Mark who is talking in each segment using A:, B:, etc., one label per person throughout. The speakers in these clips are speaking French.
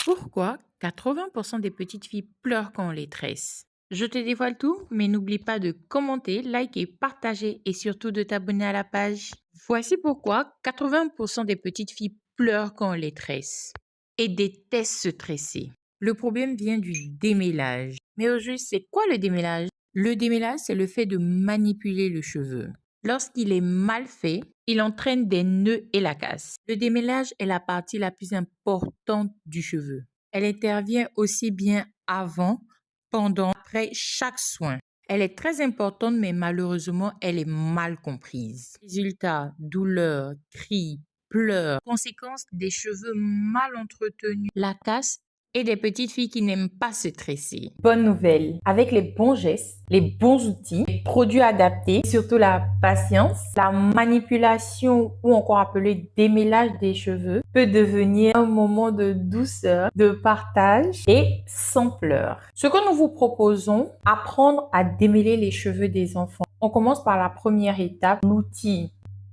A: Pourquoi 80% des petites filles pleurent quand on les tresse? Je te dévoile tout, mais n'oublie pas de commenter, liker, partager et surtout de t'abonner à la page. Voici pourquoi 80% des petites filles pleurent quand on les tresse et détestent se tresser. Le problème vient du démêlage. Mais au juste, c'est quoi le démêlage? Le démêlage, c'est le fait de manipuler le cheveu. Lorsqu'il est mal fait, il entraîne des nœuds et la casse. Le démêlage est la partie la plus importante du cheveu. Elle intervient aussi bien avant, pendant, après chaque soin. Elle est très importante, mais malheureusement, elle est mal comprise. Résultat, douleur, cris, pleurs, conséquences des cheveux mal entretenus, la casse et des petites filles qui n'aiment pas se tresser.
B: Bonne nouvelle, avec les bons gestes, les bons outils, les produits adaptés, surtout la patience, la manipulation ou encore appelé démêlage des cheveux peut devenir un moment de douceur, de partage et sans pleurs. Ce que nous vous proposons, apprendre à démêler les cheveux des enfants. On commence par la première étape, l'outil.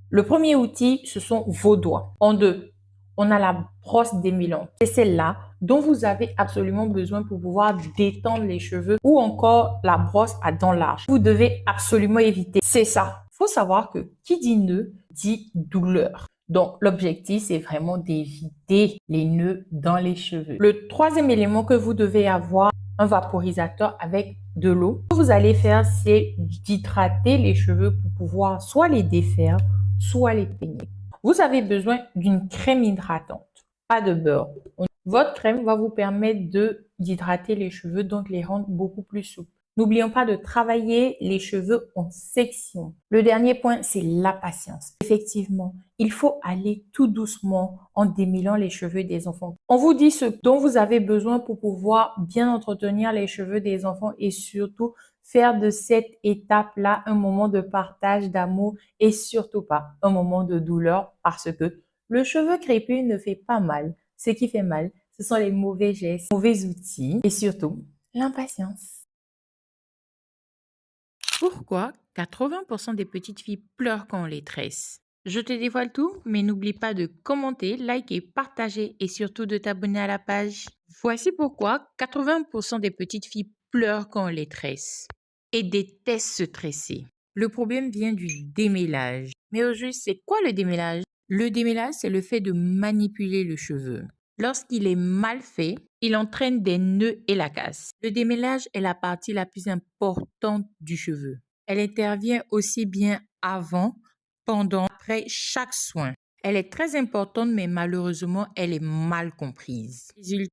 B: Le premier outil, ce sont vos doigts. En deux, on a la brosse démêlante. C'est celle-là dont vous avez absolument besoin pour pouvoir détendre les cheveux ou encore la brosse à dents larges. Vous devez absolument éviter. C'est ça. Il faut savoir que qui dit nœud dit douleur. Donc, l'objectif, c'est vraiment d'éviter les nœuds dans les cheveux. Le troisième élément que vous devez avoir, un vaporisateur avec de l'eau. Ce que vous allez faire, c'est d'hydrater les cheveux pour pouvoir soit les défaire, soit les peigner. Vous avez besoin d'une crème hydratante, pas de beurre. Votre crème va vous permettre d'hydrater les cheveux, donc les rendre beaucoup plus souples. N'oublions pas de travailler les cheveux en section. Le dernier point, c'est la patience. Effectivement, il faut aller tout doucement en démêlant les cheveux des enfants. On vous dit ce dont vous avez besoin pour pouvoir bien entretenir les cheveux des enfants et surtout faire de cette étape-là un moment de partage, d'amour et surtout pas un moment de douleur parce que le cheveu crépus ne fait pas mal. Ce qui fait mal, ce sont les mauvais gestes, mauvais outils et surtout l'impatience.
A: Pourquoi 80% des petites filles pleurent quand on les tresse? Je te dévoile tout, mais n'oublie pas de commenter, liker, partager et surtout de t'abonner à la page. Voici pourquoi 80% des petites filles pleurent quand on les tresse et détestent se tresser. Le problème vient du démêlage. Mais au juste, c'est quoi le démêlage? Le démêlage, c'est le fait de manipuler le cheveu. Lorsqu'il est mal fait, il entraîne des nœuds et la casse. Le démêlage est la partie la plus importante du cheveu. Elle intervient aussi bien avant, pendant, après chaque soin. Elle est très importante, mais malheureusement, elle est mal comprise. Résultat,